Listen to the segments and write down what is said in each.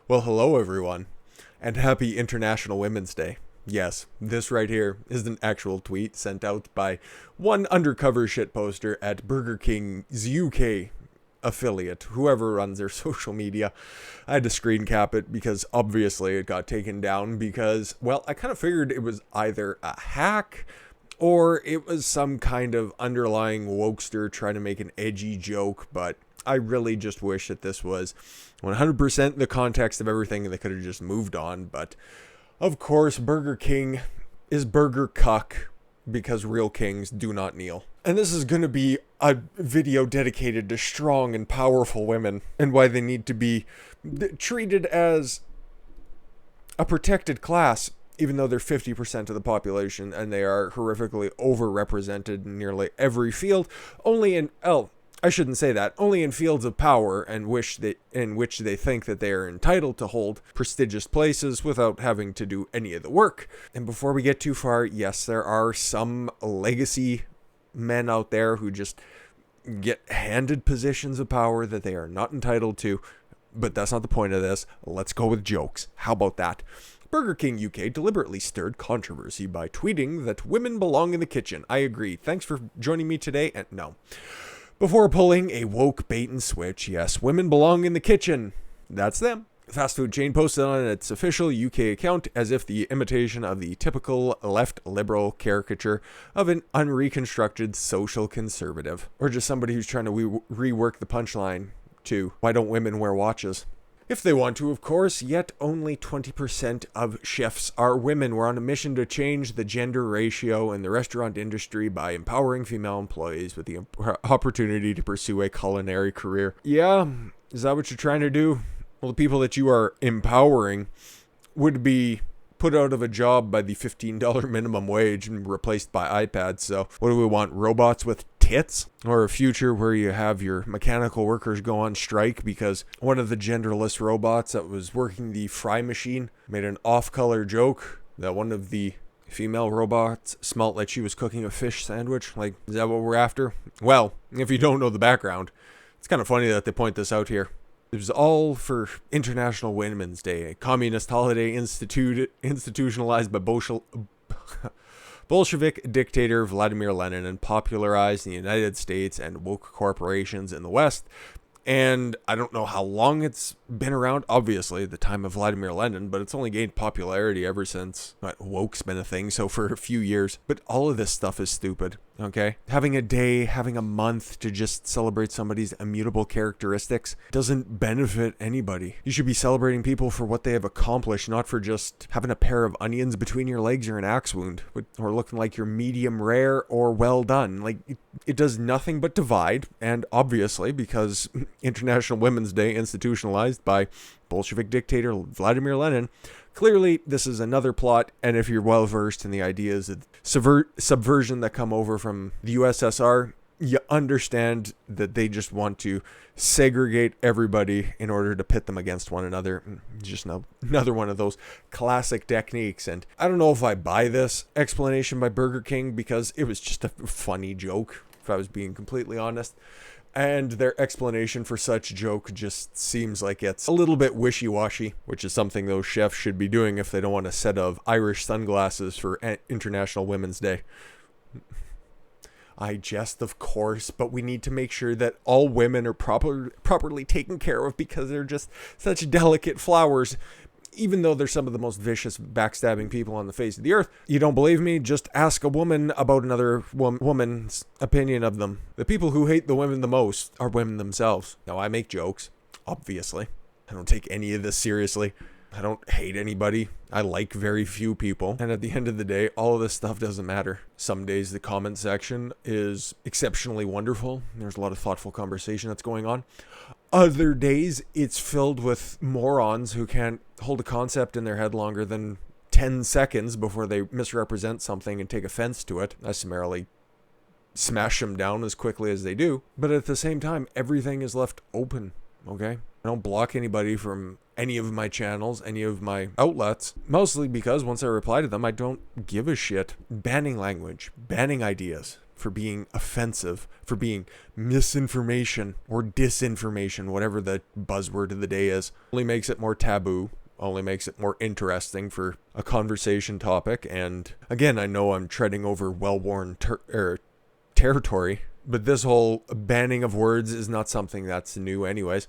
Well, hello everyone, and happy International Women's Day. Yes, this right here is an actual tweet sent out by one undercover shitposter at Burger King's UK affiliate, whoever runs their social media. I had to screen cap it because obviously it got taken down because, well, I kind of figured it was either a hack or it was some kind of underlying wokester trying to make an edgy joke, but I really just wish that this was 100% the context of everything and they could have just moved on. But of course, Burger King is Burger Cuck because real kings do not kneel. And this is going to be a video dedicated to strong and powerful women and why they need to be treated as a protected class, even though they're 50% of the population and they are horrifically overrepresented in nearly every field. Only in fields of power and in which they think that they are entitled to hold prestigious places without having to do any of the work. And before we get too far, yes, there are some legacy men out there who just get handed positions of power that they are not entitled to, but that's not the point of this. Let's go with jokes. How about that? Burger King UK deliberately stirred controversy by tweeting that women belong in the kitchen. I agree. Thanks for joining me today. And no. Before pulling a woke bait and switch, yes, women belong in the kitchen. That's them. The fast food chain posted on its official UK account as if the imitation of the typical left liberal caricature of an unreconstructed social conservative. Or just somebody who's trying to rework the punchline to, why don't women wear watches? If they want to, of course, yet only 20% of chefs are women. We're on a mission to change the gender ratio in the restaurant industry by empowering female employees with the opportunity to pursue a culinary career. Yeah, is that what you're trying to do? Well, the people that you are empowering would be put out of a job by the $15 minimum wage and replaced by iPads. So what do we want? Robots with tits? Or a future where you have your mechanical workers go on strike because one of the genderless robots that was working the fry machine made an off-color joke that one of the female robots smelt like she was cooking a fish sandwich? Like, is that what we're after? Well, if you don't know the background, it's kind of funny that they point this out here. It was all for International Women's Day, a communist holiday institutionalized by Bolshevik dictator Vladimir Lenin and popularized in the United States and woke corporations in the West. And I don't know how long it's been around, obviously, the time of Vladimir Lenin, but it's only gained popularity ever since woke's been a thing, so for a few years. But all of this stuff is stupid, okay? Having a day, having a month to just celebrate somebody's immutable characteristics doesn't benefit anybody. You should be celebrating people for what they have accomplished, not for just having a pair of onions between your legs or an axe wound, or looking like you're medium rare or well done. Like, it does nothing but divide, and obviously, because International Women's Day institutionalized by Bolshevik dictator Vladimir Lenin, clearly this is another plot, and if you're well versed in the ideas of subversion that come over from the USSR, you understand that they just want to segregate everybody in order to pit them against one another. Just another one of those classic techniques. And I don't know if I buy this explanation by Burger King because it was just a funny joke, if I was being completely honest. And their explanation for such joke just seems like it's a little bit wishy-washy, which is something those chefs should be doing if they don't want a set of Irish sunglasses for International Women's Day. I jest, of course, but we need to make sure that all women are properly taken care of because they're just such delicate flowers. Even though they're some of the most vicious, backstabbing people on the face of the earth. You don't believe me? Just ask a woman about another woman's opinion of them. The people who hate the women the most are women themselves. Now, I make jokes, obviously. I don't take any of this seriously. I don't hate anybody. I like very few people. And at the end of the day, all of this stuff doesn't matter. Some days the comment section is exceptionally wonderful. There's a lot of thoughtful conversation that's going on. Other days, it's filled with morons who can't hold a concept in their head longer than 10 seconds before they misrepresent something and take offense to it. I summarily smash them down as quickly as they do. But at the same time, everything is left open, okay? I don't block anybody from any of my channels, any of my outlets, mostly because once I reply to them, I don't give a shit. Banning language, banning ideas. for being offensive, for being misinformation or disinformation, whatever the buzzword of the day is. Only makes it more taboo, only makes it more interesting for a conversation topic. And again, I know I'm treading over well-worn territory, but this whole banning of words is not something that's new anyways.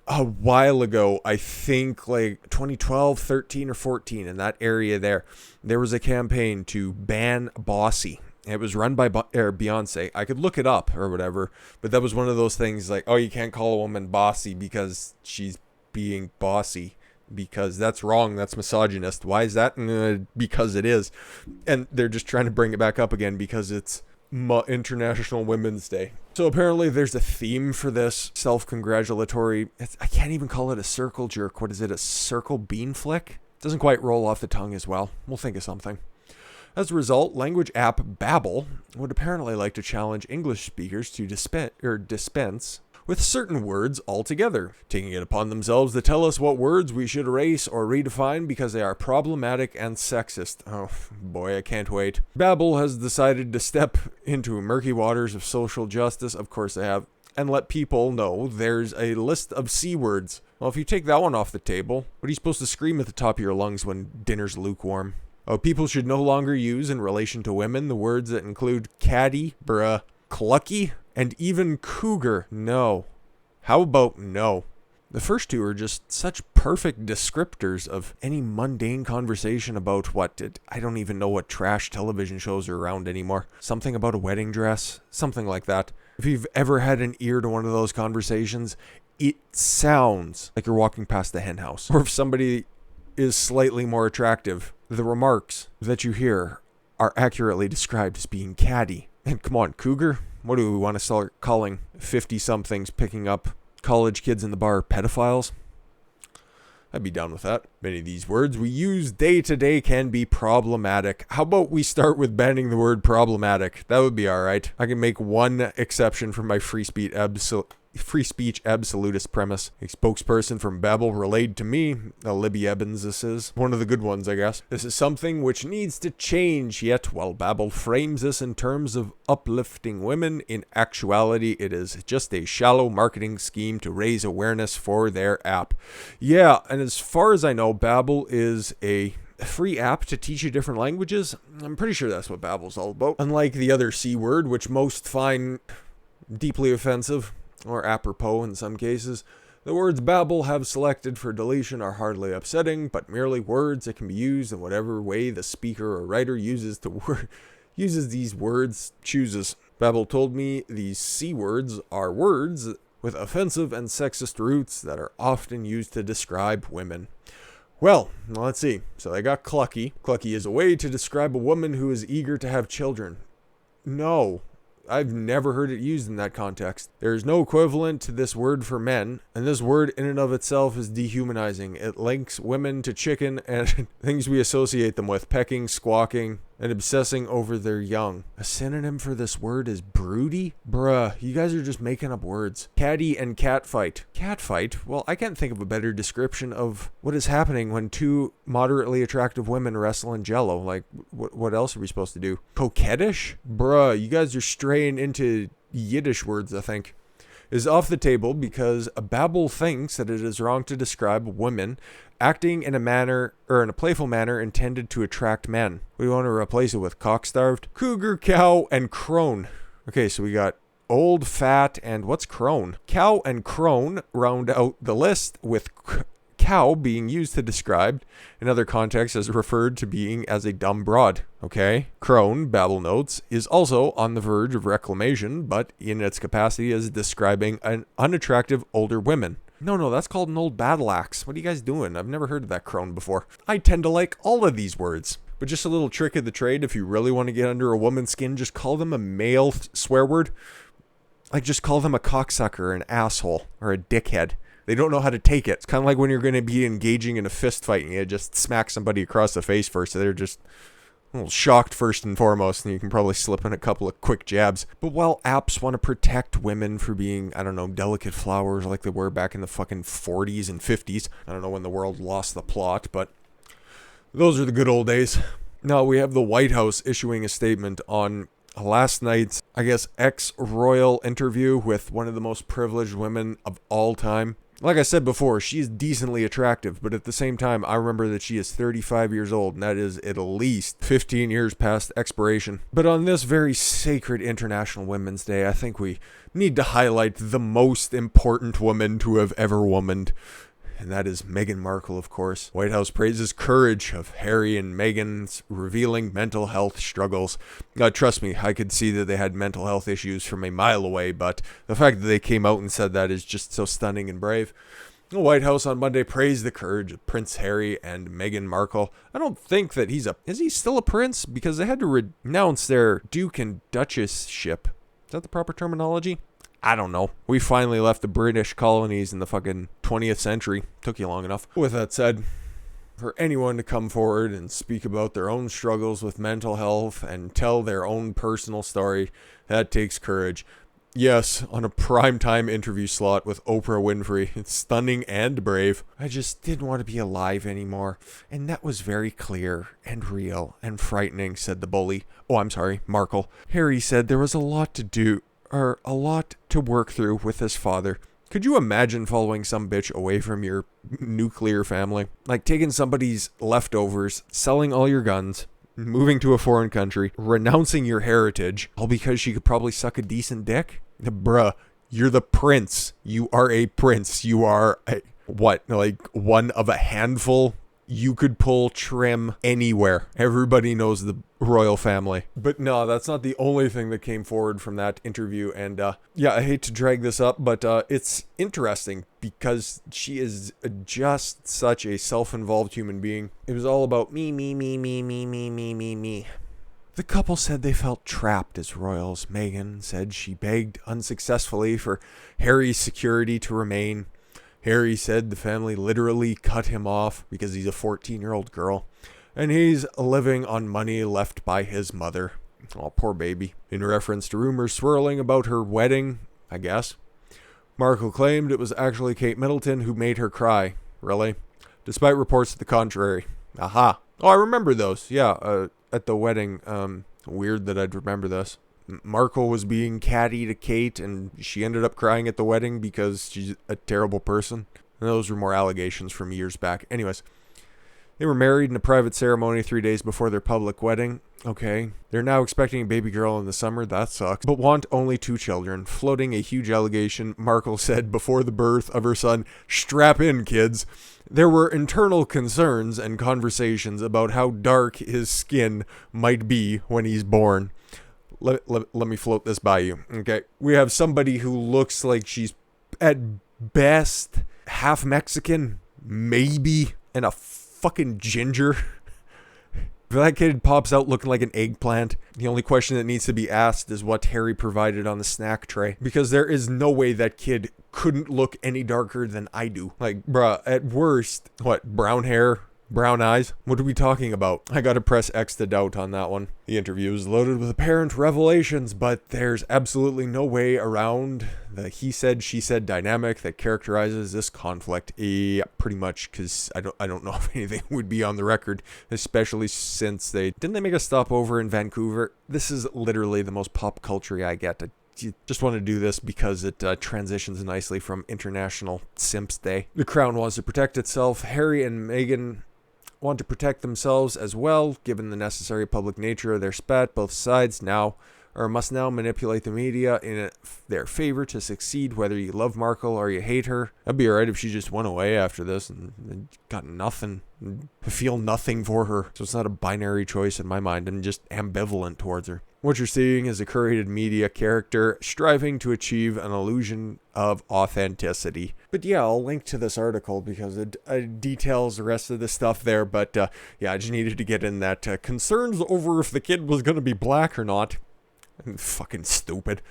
A while ago, I think like 2012, 13, or 14, in that area there was a campaign to ban bossy. It was run by Beyonce. I could look it up or whatever, but that was one of those things like, oh, you can't call a woman bossy because she's being bossy, because that's wrong. That's misogynist. Why is that? Because it is. And they're just trying to bring it back up again because it's International Women's Day. So apparently there's a theme for this self-congratulatory, I can't even call it a circle jerk. What is it? A circle bean flick? Doesn't quite roll off the tongue as well. We'll think of something. As a result, language app Babbel would apparently like to challenge English speakers to dispense with certain words altogether, taking it upon themselves to tell us what words we should erase or redefine because they are problematic and sexist. Oh boy, I can't wait. Babbel has decided to step into murky waters of social justice, of course they have, and let people know there's a list of C words. Well, if you take that one off the table, what are you supposed to scream at the top of your lungs when dinner's lukewarm? Oh, people should no longer use in relation to women the words that include catty, bruh, clucky, and even cougar. No. How about no? The first two are just such perfect descriptors of any mundane conversation about I don't even know what trash television shows are around anymore. Something about a wedding dress, something like that. If you've ever had an ear to one of those conversations, it sounds like you're walking past the hen house. Or if somebody is slightly more attractive, the remarks that you hear are accurately described as being catty. And come on, cougar? What do we want to start calling 50-somethings picking up college kids in the bar pedophiles? I'd be down with that. Many of these words we use day to day can be problematic. How about we start with banning the word problematic? That would be alright. I can make one exception for my free speech absolutist premise. A spokesperson from Babbel relayed to me, Libby Evans this is, one of the good ones I guess. This is something which needs to change, yet while Babbel frames this in terms of uplifting women, in actuality it is just a shallow marketing scheme to raise awareness for their app. Yeah, and as far as I know, Babbel is a free app to teach you different languages. I'm pretty sure that's what Babbel's all about. Unlike the other C word, which most find deeply offensive, or apropos in some cases, the words Babbel have selected for deletion are hardly upsetting, but merely words that can be used in whatever way the speaker or writer uses these words chooses. Babbel told me these C words are words with offensive and sexist roots that are often used to describe women. Well, let's see. So they got clucky. Clucky is a way to describe a woman who is eager to have children. No. I've never heard it used in that context. There is no equivalent to this word for men, and this word in and of itself is dehumanizing. It links women to chicken and things we associate them with, pecking, squawking, and obsessing over their young. A synonym for this word is broody? Bruh, you guys are just making up words. Catty and catfight. Catfight? Well, I can't think of a better description of what is happening when two moderately attractive women wrestle in jello. Like, what else are we supposed to do? Coquettish? Bruh, you guys are straying into Yiddish words, I think. Is off the table because Babbel thinks that it is wrong to describe women acting in a manner, or in a playful manner intended to attract men. We want to replace it with cock-starved, cougar, cow, and crone. Okay, so we got old, fat, and what's crone? Cow and crone round out the list, with cow being used to describe, in other contexts, as referred to being as a dumb broad. Okay? Crone, Babbel notes, is also on the verge of reclamation, but in its capacity as describing an unattractive older women. No, that's called an old battle axe. What are you guys doing? I've never heard of that crone before. I tend to like all of these words. But just a little trick of the trade, if you really want to get under a woman's skin, just call them a male swear word. Like, just call them a cocksucker, an asshole, or a dickhead. They don't know how to take it. It's kind of like when you're going to be engaging in a fist fight and you just smack somebody across the face first. So they're just a little shocked first and foremost, and you can probably slip in a couple of quick jabs. But while apps want to protect women for being, I don't know, delicate flowers like they were back in the fucking 40s and 50s. I don't know when the world lost the plot, but those are the good old days. Now we have the White House issuing a statement on last night's, I guess, ex-royal interview with one of the most privileged women of all time. Like I said before, she is decently attractive, but at the same time, I remember that she is 35 years old, and that is at least 15 years past expiration. But on this very sacred International Women's Day, I think we need to highlight the most important woman to have ever womaned. And that is Meghan Markle, of course. White House praises courage of Harry and Meghan's revealing mental health struggles. Trust me, I could see that they had mental health issues from a mile away, but the fact that they came out and said that is just so stunning and brave. The White House on Monday praised the courage of Prince Harry and Meghan Markle. I don't think that is he still a prince? Because they had to renounce their Duke and Duchess ship. Is that the proper terminology? I don't know. We finally left the British colonies in the fucking 20th century. Took you long enough. With that said, for anyone to come forward and speak about their own struggles with mental health and tell their own personal story, that takes courage. Yes, on a primetime interview slot with Oprah Winfrey. It's stunning and brave. I just didn't want to be alive anymore. And that was very clear and real and frightening, said the bully. Oh, I'm sorry, Markle. Harry said there was a lot to work through with his father. Could you imagine following some bitch away from your nuclear family? Like taking somebody's leftovers, selling all your guns, moving to a foreign country, renouncing your heritage, all because she could probably suck a decent dick? Bruh, you're the prince. You are a prince. You are one of a handful. You could pull trim anywhere. Everybody knows the royal family. But no, that's not the only thing that came forward from that interview. And yeah, I hate to drag this up, but it's interesting because she is just such a self-involved human being. It was all about me. The couple said they felt trapped as royals. Meghan said she begged unsuccessfully for Harry's security to remain. Harry said the family literally cut him off because he's a 14-year-old girl, and he's living on money left by his mother. Oh, poor baby. In reference to rumors swirling about her wedding, I guess, Markle claimed it was actually Kate Middleton who made her cry. Really? Despite reports to the contrary. Aha. Oh, I remember those. Yeah, at the wedding. Weird that I'd remember this. Markle was being catty to Kate, and she ended up crying at the wedding because she's a terrible person. And those were more allegations from years back. Anyways, they were married in a private ceremony 3 days before their public wedding. Okay. They're now expecting a baby girl in the summer. That sucks. But want only 2 children. Floating a huge allegation, Markle said before the birth of her son, "Strap in, kids." There were internal concerns and conversations about how dark his skin might be when he's born. Let me float this by you, okay? We have somebody who looks like she's, at best, half Mexican, maybe, and a fucking ginger. If that kid pops out looking like an eggplant, the only question that needs to be asked is what Harry provided on the snack tray. Because there is no way that kid couldn't look any darker than I do. Like, bruh, at worst, what, brown hair? Brown eyes? What are we talking about? I gotta press X to doubt on that one. The interview is loaded with apparent revelations, but there's absolutely no way around the he said, she said dynamic that characterizes this conflict. Yeah, pretty much, because I don't know if anything would be on the record, especially since didn't they make a stopover in Vancouver? This is literally the most pop culture I get. You just want to do this because it transitions nicely from International Simps Day. The Crown wants to protect itself. Harry and Meghan want to protect themselves as well, given the necessary public nature of their spat. Both sides must now manipulate the media in their favor to succeed, whether you love Markle or you hate her. I'd be alright if she just went away after this and got nothing, feel nothing for her. So it's not a binary choice in my mind. I'm just ambivalent towards her. What you're seeing is a curated media character striving to achieve an illusion of authenticity. But yeah, I'll link to this article because it details the rest of the stuff there. But yeah, I just needed to get in that concerns over if the kid was going to be black or not. Fucking stupid.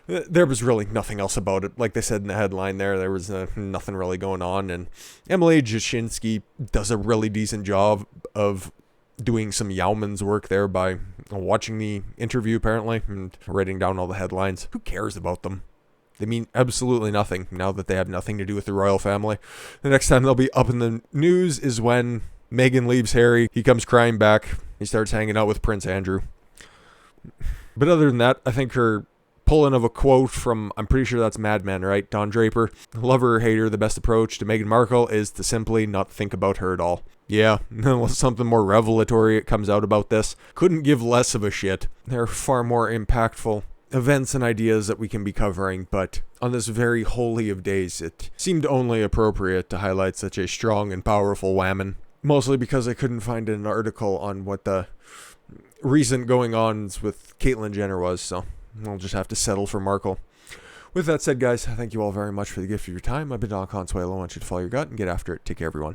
There was really nothing else about it. Like they said in the headline there was nothing really going on. And Emily Jashinsky does a really decent job of doing some Yeoman's work there by watching the interview, apparently, and writing down all the headlines. Who cares about them? They mean absolutely nothing now that they have nothing to do with the royal family. The next time they'll be up in the news is when Meghan leaves Harry. He comes crying back. He starts hanging out with Prince Andrew. But other than that, I think her pulling of a quote from, I'm pretty sure that's Mad Men, right? Don Draper. Lover or hater, the best approach to Meghan Markle is to simply not think about her at all. Yeah, unless something more revelatory comes out about this. Couldn't give less of a shit. There are far more impactful events and ideas that we can be covering, but on this very holy of days, it seemed only appropriate to highlight such a strong and powerful woman. Mostly because I couldn't find an article on what the recent going-ons with Caitlyn Jenner was, so I'll just have to settle for Markle. With that said, guys, thank you all very much for the gift of your time. I've been Don Consuelo. I want you to follow your gut and get after it. Take care, everyone.